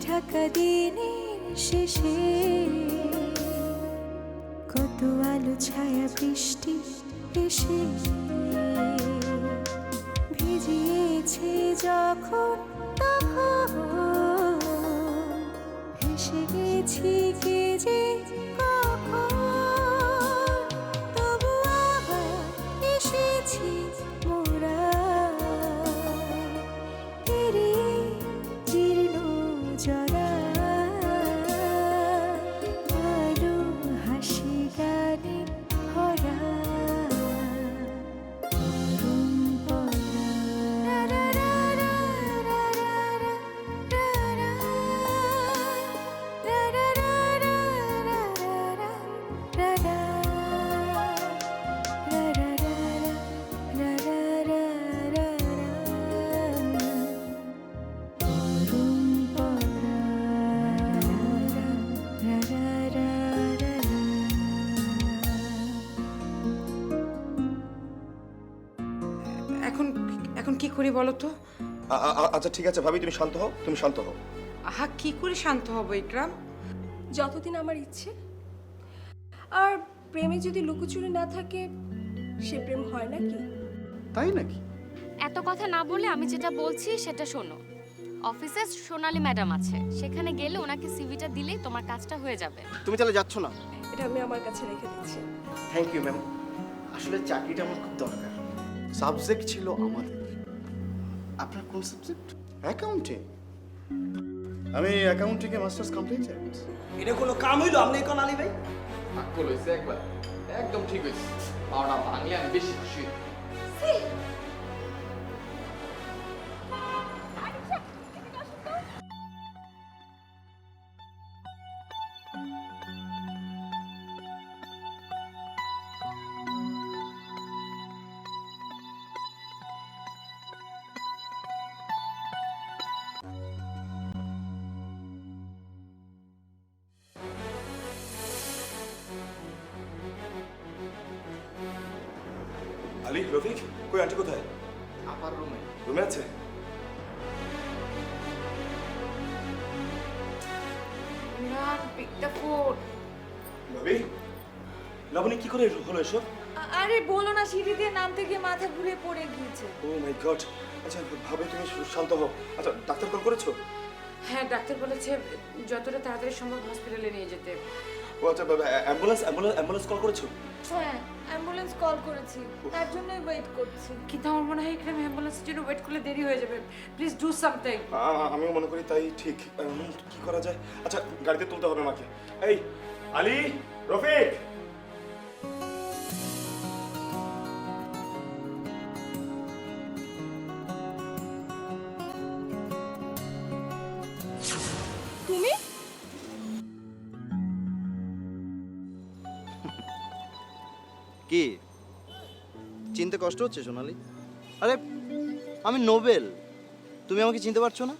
ঢাকা দিনের শেষে কত আলো ছায়া বৃষ্টি এসে ভিজিয়েছে যখন তখন ভেসে গেছি কে যে কখন, তবু আবার এসেছি মোরা পেরিয়ে জীর্ণ জরা আলো হাসি গানে ভরা পরম্পরা। এখন এখন কি করি বলো তো? আচ্ছা ঠিক আছে ভাবি, তুমি শান্ত হও, তুমি শান্ত হও। আহা, কি করে শান্ত হব ইকরাম? যতদিন আমার ইচ্ছে। আর প্রেমে যদি লুকোচুরি না থাকে সে প্রেম হয় নাকি? তাই নাকি? এত কথা না বলে আমি যেটা বলছি সেটা শোনো। অফিসে সোনালী ম্যাডাম আছে, সেখানে গেলে ওনাকে সিভিটা দিলেই তোমার কাজটা হয়ে যাবে। তুমি তাহলে যাচ্ছ না? এটা আমি আমার কাছে রেখে দিচ্ছি। থ্যাংক ইউ ম্যাম, আসলে চাকরিটা আমার খুব দরকার। সাবজেক্ট ছিল আমাদের। আপনার কোন সাবজেক্ট? অ্যাকাউন্টিং। আমি অ্যাকাউন্টিংয়ে মাস্টার্স কমপ্লিটেড। এটা কোনো কাম হইলো আপনি কোন আলী ভাই? আকল হয়েছে একবার, একদম ঠিক হয়েছে। পাওনা ভাঙলে আমি বেশি খুশি হই। আলী, রফিক, কই আন্টি কোথায়? আপার রুমে। রুমে আছে? Imran, pick the phone. ভাবি, লাবণী কি করে হলো এসব? আরে বলো না, সিঁড়ি দিয়ে নামতে গিয়ে মাথা ঘুরে পড়ে গিয়েছে। ও মাই গড। আচ্ছা ভাবি, তুমি শান্ত হও। আচ্ছা ডাক্তার কল করেছো? হ্যাঁ, ডাক্তার বলেছে যতটা তাড়াতাড়ি সম্ভব হসপিটালে নিয়ে যেতে। ও আচ্ছা, অ্যাম্বুলেন্স কল করেছো? হ্যাঁ, অ্যাম্বুলেন্স কল করেছি, তার জন্যই ওয়েট করছি। কিন্তু আমার মনে হয় ইকরাম অ্যাম্বুলেন্সের জন্য ওয়েট করলে দেরি হয়ে যাবে। Please do something. আমিও মনে করি তাই ঠিক। কি করা যায়? আচ্ছা গাড়িতে তুলতে হবে আমাকে। এই আলী, রফিক। তুমি? কি চিনতে কষ্ট হচ্ছে সোনালি? আরে আমি নোবেল, তুমি আমাকে চিনতে পারছো না?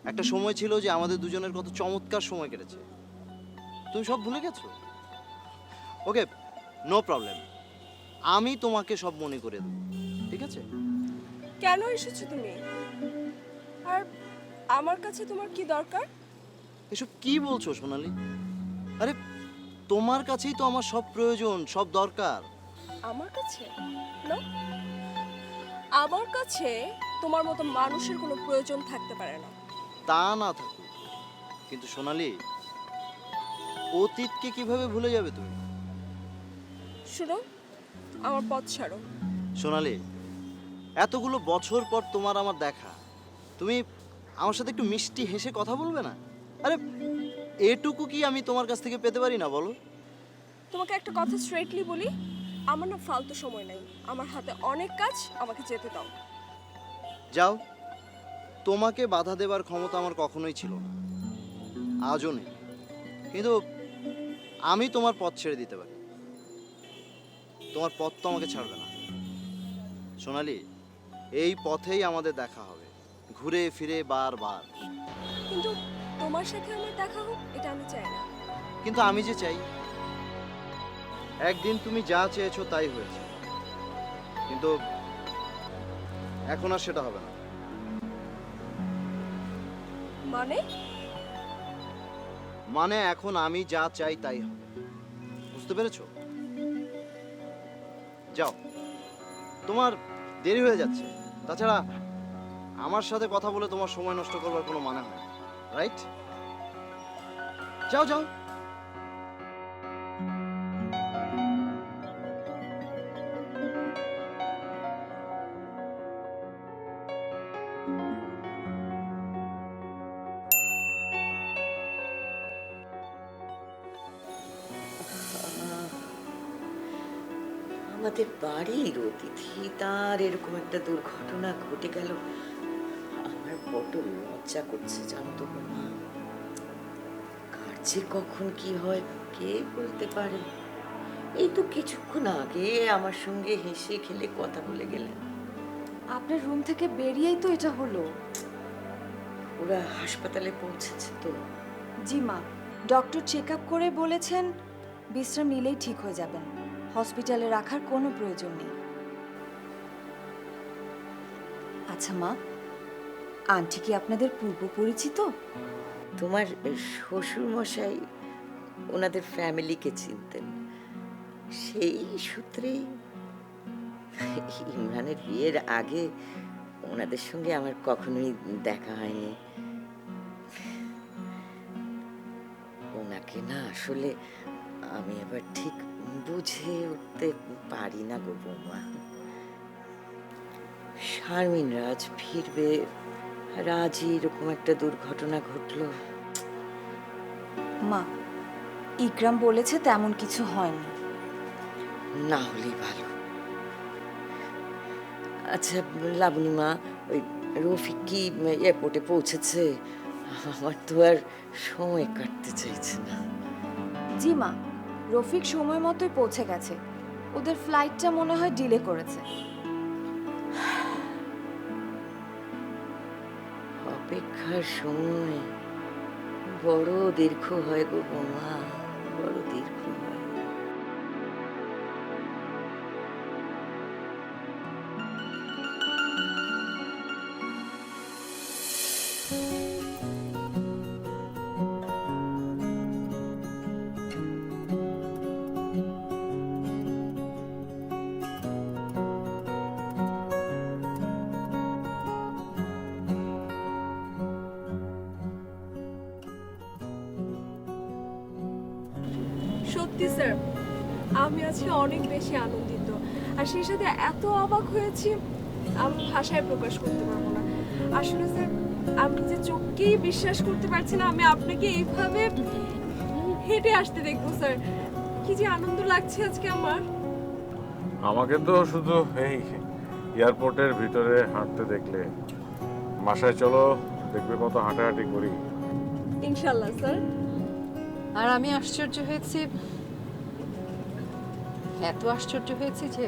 একটা সময় ছিল যে আমাদের দুজনের কত চমৎকার সময় কেটেছে, তুমি সব ভুলে গেছো? ওকে, নো প্রবলেম, আমি তোমাকে সব মনে করে দেবো, ঠিক আছে? কেন এসেছো তুমি? আর আমার কাছে তোমার কি দরকার? এসব কি বলছো সোনালি? আরে তোমার কাছেই তো আমার সব প্রয়োজন, সব দরকার। আমার কাছে না, আমার কাছে তোমার মতো মানুষের কোনো প্রয়োজন থাকতে পারে না। তা না থাকুক, কিন্তু সোনালি, অতীতকে কিভাবে ভুলে যাবে তুমি? শুনো, আমার পথ ছাড়ো। সোনালি, এতগুলো বছর পর তোমার আমার দেখা, তুমি আমার সাথে একটু মিষ্টি হেসে কথা বলবে না? আরে এটুকু কি আমি তোমার কাছ থেকে পেতে পারি না বলো? তোমাকে একটা কথা স্ট্রেটলি বলি, আমার না ফালতু সময় নাই, আমার হাতে অনেক কাজ, আমাকে যেতে দাও। যাও, তোমাকে বাধা দেবার ক্ষমতা আমার কখনোই ছিল না, আজও নেই, কিন্তু আমি তোমার পথ ছেড়ে দিতে পারি, তোমার পথ তো আমাকে ছাড়বে না। সোনালি, এই পথেই আমাদের দেখা হবে, ঘুরে ফিরে বারবার। কিন্তু তোমার সাথে আমার দেখা হোক এটা আমি চাই না। কিন্তু আমি যে চাই, একদিন তুমি যা চেয়েছো তাই হয়েছে, কিন্তু এখন আর সেটা হবে না। মানে মানে এখন আমি যা চাই তাই হবে, বুঝতে পেরেছো? যাও, তোমার দেরি হয়ে যাচ্ছে। তাছাড়া আমার সাথে কথা বলে তোমার সময় নষ্ট করবার কোনো মানে হয় না, রাইট? যাও যাও। আমাদের বাড়ির অতিথি, তার এরকম একটা দুর্ঘটনা ঘটে গেল। আমার বড় লজ্জা করছে, জানো তো মা। কার যে কখন কি হয় কে বলতে পারে। এই তো কিছুক্ষণ আগে আমার সঙ্গে হেসে খেলে কথা বলে গেলেন। আপনার রুম থেকে বেরিয়েই তো এটা হলো। ওরা হাসপাতালে পৌঁছেছে তো? জি মা, ডক্টর চেক আপ করে বলেছেন বিশ্রাম নিলেই ঠিক হয়ে যাবেন, হসপিটালে রাখার কোনো প্রয়োজন নেই। আচ্ছা মা, আন্টি কি আপনাদের পূর্ব পরিচিত? তোমার শ্বশুর মশাই ওনাদের ফ্যামিলিকে চিনতেন, সেই সূত্রেই ইমরানের বিয়ের আগে ওনাদের সঙ্গে আমার কখনোই দেখা হয়নি। ওনাকে না আসলে আমি আবার ঠিক বুঝে উঠতে পারি না গো বৌমা। শারমিন রাজ ফিরবে, রাজি এরকম একটা দুর্ঘটনা ঘটলো। মা, ইকরাম বলেছে তেমন কিছু হয়নি। না হলেই ভালো। আচ্ছা লাবণী মা, ওই রফিক কি এয়ারপোর্টে পৌঁছেছে? আমার তো আর সময় কাটতে চাইছে না। জি মা, রফিক সময় মতোই পৌঁছে গেছে। ওদের ফ্লাইটটা মনে হয় ডিলে করেছে। অপেক্ষার সময় বড় দীর্ঘ হয় গো বৌমা, বড় দীর্ঘ হয়। সত্যি স্যার, আমি আজকে অনেক বেশি আনন্দিত, আর সেই সাথে এত অবাক হয়েছি আমি ভাষায় প্রকাশ করতে পারবো না। আসলে স্যার, আমি যে চোখকেই বিশ্বাস করতে পারছি না আমি আপনাকে এইভাবে হেঁটে আসতে দেখবো। স্যার, কি যে আনন্দ লাগছে আজকে আমার। আমাকে তো শুধু এই এয়ারপোর্টের ভিতরে হাঁটতে দেখলে, বাসায় চলো দেখবে কত হাঁটাহাঁটি করি। ইনশাল্লাহ স্যার। আর আমি আশ্চর্য হয়েছি, এত আশ্চর্য হয়েছি যে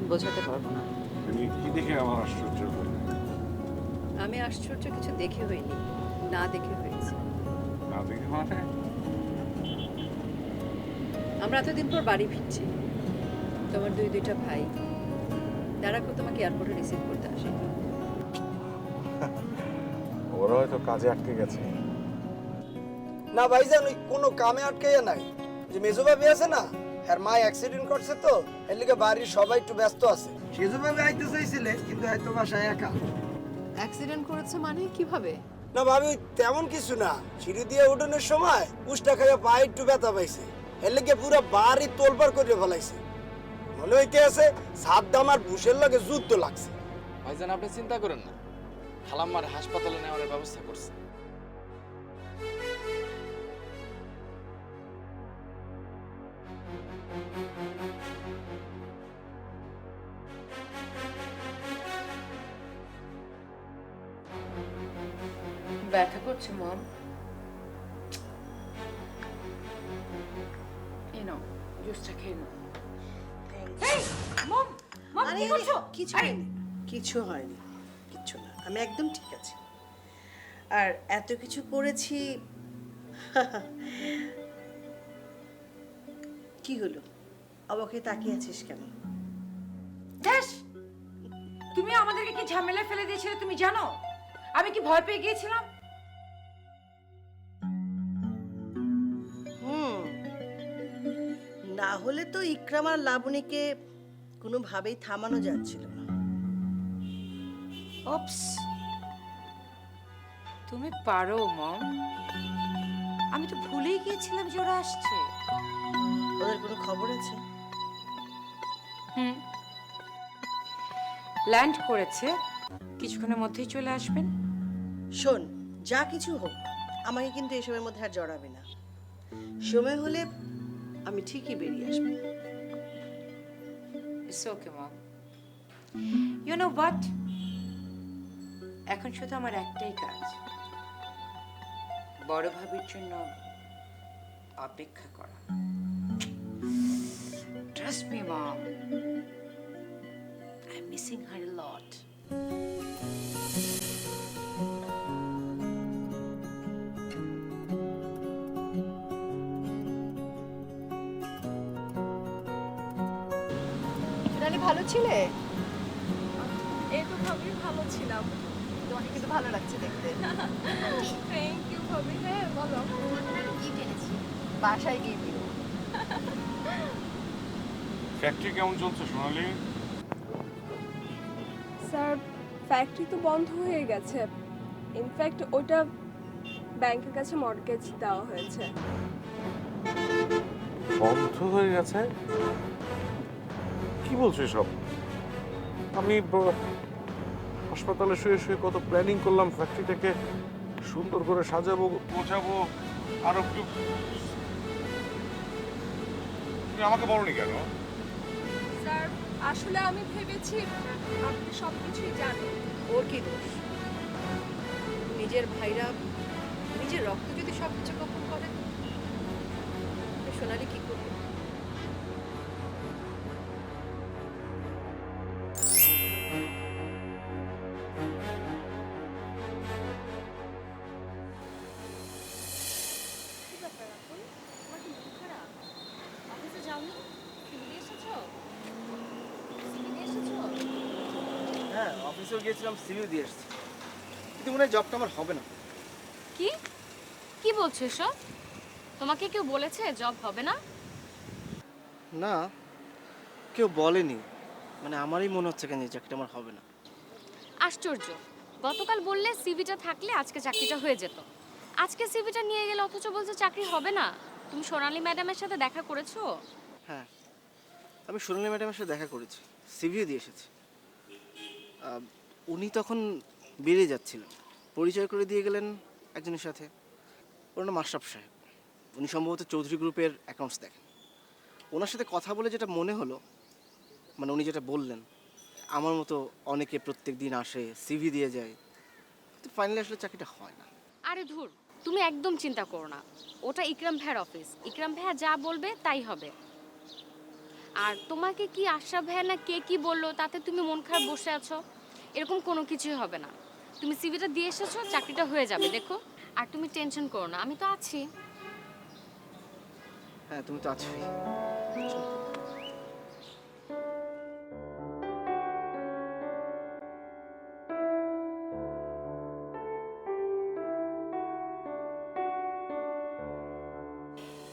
বোঝাতে পারবো না। তুমি কি দেখে আমার আশ্চর্য হয়ে? আমি আশ্চর্য কিছু দেখে হইনি, না দেখে হয়েছে। না দেখে মানে? আমরা এতদিন পর বাড়ি ফিরছি, তোমার দুইটা ভাই, তারা কেউ তোমাকে এয়ারপোর্টে রিসিভ করতে আসে। ওরা হয়তো কাজে আটকে গেছে। না ভাইজান, ওই কোনো কামে আটকাইয়া নাই। যে মেজোভাবি আছে না, আর মা অ্যাক্সিডেন্ট করছে তো, এর লিগে বাড়ির সবাই একটু ব্যস্ত আছে। সেজোভাবে আইতে চাইছিলে, কিন্তু হয়তো বাসায় একা। অ্যাক্সিডেন্ট করেছে মানে কিভাবে? না ভাবি, তেমন কিছু না। সিঁড়ি দিয়ে উঠোনের সময় উষ্টা খাইয়া পায়ে একটু ব্যথা পাইছে, এর লিগে পুরো বাড়ি তোলপাড় করে ফেলাইছে। মনে হইতে আছে সাদ্দাম আর বুশের লগে যুদ্ধ লাগছে। ভাইজান আপনি চিন্তা করেন না, খালাম্মার হাসপাতালে নেওয়ার ব্যবস্থা করছে। ব্যথা করছে মম? এই নাও জুসটা খেয়ে নাও। কিছু হয়নি, কিছু হয়নি, কিচ্ছু না, আমি একদম ঠিক আছি। আর এত কিছু করেছি। কি হলো, অবাকে তাকিয়ে আছিস কেন? বেশ, তুমি আমাদেরকে কি ঝামেলা ফেলে দিয়েছিলে তুমি জানো? আমি কি ভয় পেয়ে গিয়েছিলাম? না হলে তো ইকরাম আর লাবণীকে কোনোভাবেই থামানো যাচ্ছিল না। ওপস, তুমি পারো মম। আমি তো ভুলেই গিয়েছিলাম যে ওরা আসছে। ওদের কোনো খবর আছে? ল্যান্ড করেছে, কিছুক্ষণের মধ্যেই চলে আসবেন। শোন, যা কিছু হোক আমাকে কিন্তু এসবের মধ্যে আর জড়াবে না। সময় হলে আমি ঠিকই বেরিয়ে আসবো। It's okay mom. You know what, এখন শুধু আমার একটাই কাজ, বড় ভাবির জন্য অপেক্ষা করা। Trust me mom, I am missing her a lot. ভালো ছিলে? এই তো ভাবি ভালো ছিলাম। তোমাকে কিন্তু ভালো লাগছে দেখতে। থ্যাংক ইউ ভাবি। হ্যাঁ বলো। কি টেনেছি বাসায় গিয়ে দিও। ফ্যাক্টরি কেমন চলছে সোনালি? স্যার, ফ্যাক্টরি তো বন্ধ হয়ে গেছে। ইনফ্যাক্ট ওটা ব্যাংকের কাছে মর্টগেজ দেওয়া হয়েছে। বন্ধ হয়ে গেছে? কি বলছো সব? আমি হাসপাতালে শুয়ে শুয়ে কত প্ল্যানিং করলাম, ফ্যাক্টরিটাকে সুন্দর করে সাজাবো, গোছাবো, আরো একটু। তুমি আমাকে বলনি কেন? স্যার, আসলে আমি ভেবেছি আপনি সব কিছুই জানেন। ওর কি দোষ? নিজের ভাইরা নিজের রক্ত যদি সবকিছু গোপন করে, সোনালি কি করবে? হ্যাঁ, অফিসেও গিয়েছিলাম, সিভিও দিয়ে এসেছি, কিন্তু মনে হয় জবটা আমার হবে না। কি কি বলছো এসব? তোমাকে কেউ বলেছে জব হবে না? না, কেউ বলেনি, মানে আমারই মনে হচ্ছে কেন চাকরিটা আমার হবে না। আশ্চর্য, গতকাল বললে সিভিটা থাকলে আজকে চাকরিটা হয়ে যেত। আজকে সিভিটা নিয়ে গেলে অথচ বলছে চাকরি হবে না। তুমি সোনালী ম্যাডামের সাথে দেখা করেছো? হ্যাঁ, আমি সোনালী ম্যাডামের সাথে দেখা করেছি, সিভিও দিয়ে এসেছি। উনি তখন বেরিয়ে যাচ্ছিলেন, পরিচয় করে দিয়ে গেলেন একজনের সাথে। ওর নাম আশরাফ সাহেব। উনি সম্ভবত চৌধুরী গ্রুপের অ্যাকাউন্টস দেখেন। ওনার সাথে কথা বলে যেটা মনে হলো, মানে উনি যেটা বললেন, আমার মতো অনেকে প্রত্যেক দিন আসে, সিভি দিয়ে যায়, তো ফাইনালি আসলে চাকরিটা হয় না। আরে ধুর, তুমি একদম চিন্তা করো না। ওটা ইকরাম ভাইয়ের অফিস, ইকরাম ভাইয়া যা বলবে তাই হবে। আর তোমাকে কি আশরাফ ভাইয়া না কে কি বললো তাতে তুমি মন খারাপ বসে আছো? এরকম কোনো কিছুই হবে না। তুমি সিভিটা দিয়ে এসেছো, চাকরিটা হয়ে যাবে দেখো। আর তুমি টেনশন করো না, আমি তো আছি। হ্যাঁ, তুমি তো আছোই।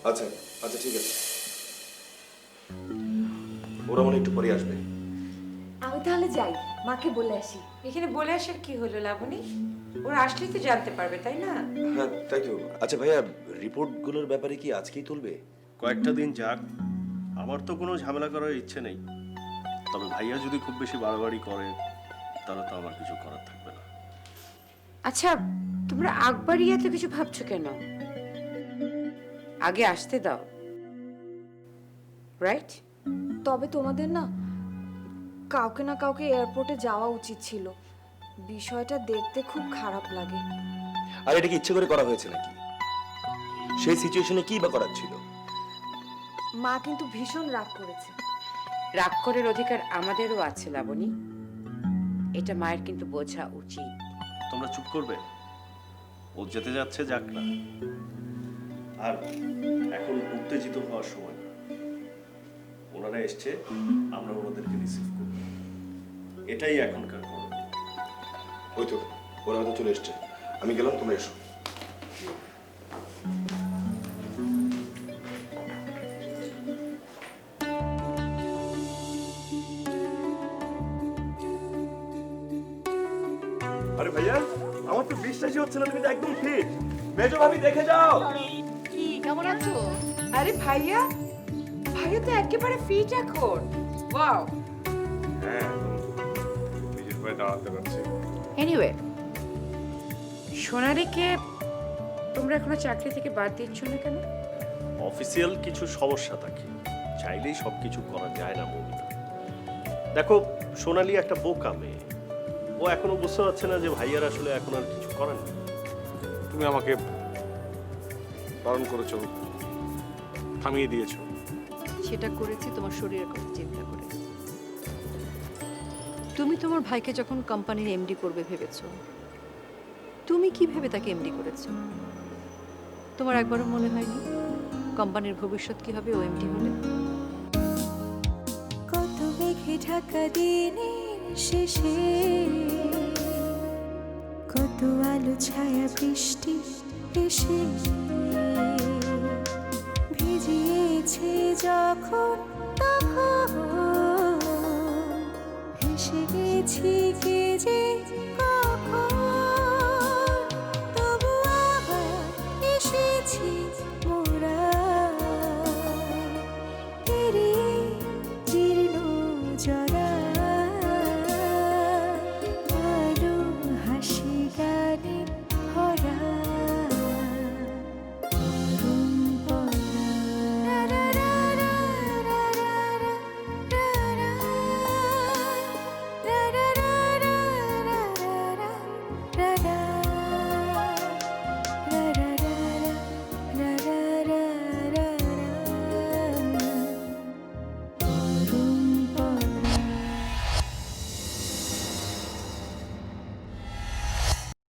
আচ্ছা আচ্ছা, ঠিক আছে, ওরা মনে একটু পরে আসবে। আমি তাহলে যাই, মাকে বলে আসি। এখানে বলে আসার কি হলো লাবণী? ওরা আসলেই তো জানতে পারবে, তাই না? হ্যাঁ তাই তো। আচ্ছা ভাইয়া, রিপোর্টগুলোর ব্যাপারে কি আজকেই তুলবে? কয়েকটা দিন যাক, আমার তো কোনো ঝামেলা করার ইচ্ছে নেই। তবে ভাইয়া যদি খুব বেশি বাড়াবাড়ি করে তাহলে তো আমার কিছু করার থাকবে না। আচ্ছা, তোমরা আকবরই এত কিছু ভাবছো কেন? আগে আসতে দাও, রাইট? তবে তোমাদের না কাউকে না কাউকে এয়ারপোর্টে যাওয়া উচিত ছিল। বিষয়টা দেখতে খুব খারাপ লাগে। আর এটা কি ইচ্ছে করে করা হয়েছে নাকি? সেই সিচুয়েশনে কি বা করার ছিল? মা কিন্তু ভীষণ রাগ করেছে। রাগ করার অধিকার আমাদেরও আছে লাবণী, এটা মায়ের কিন্তু বোঝা উচিত। তোমরা চুপ করবে? ও যেতে যাচ্ছে, যাক না। আর এখন উত্তেজিত হওয়ার সময় না। ওনারা এসছে, আমরা ওনাদেরকে রিসিভ করব, এটাই এখনকার করণীয়। ওই তো ওরা হয়তো চলে এসছে। আমি গেলাম, তোমরা এসো। আরে ভাইয়া, আমার তো বিশ্বাসই হচ্ছে না তুমি তো একদম ফিট। মেজো ভাবি দেখে যাও। কি কেমন আছো? আরে ভাইয়া, ভাইয়া তো একেবারে ফিট এখন। ওয়াও। হ্যাঁ, নিজের পায়ে দাঁড়াতে পারছি। এনিওয়ে, সোনালীকে তোমরা এখনো চাকরি থেকে বাদ দিচ্ছ না কেন? অফিসিয়াল কিছু সমস্যা থাকে, চাইলেই সব কিছু করা যায় না মমিতা। দেখো, সোনালী একটা বোকা মেয়ে, ও এখনো বুঝতে পারছে না যে ভাইয়ার আসলে এখন আর কিছু করার নেই। তুমি আমাকে বারণ করেছো, থামিয়ে দিয়েছো। সেটা করেছি তোমার শরীরের কথা চিন্তা করে। তুমি তোমার ভাইকে যখন কোম্পানির এমডি করবে ভেবেছো, তুমি কি ভেবে তাকে এমডি করেছো? তোমার একবারও মনে হয়নি কোম্পানির ভবিষ্যৎ কি হবে ও এমডি হলে? কত মেঘে ঢাকা দিনের শেষে, কত আলো ছায়া বৃষ্টি এসে ভিজিয়েছে যখন তখন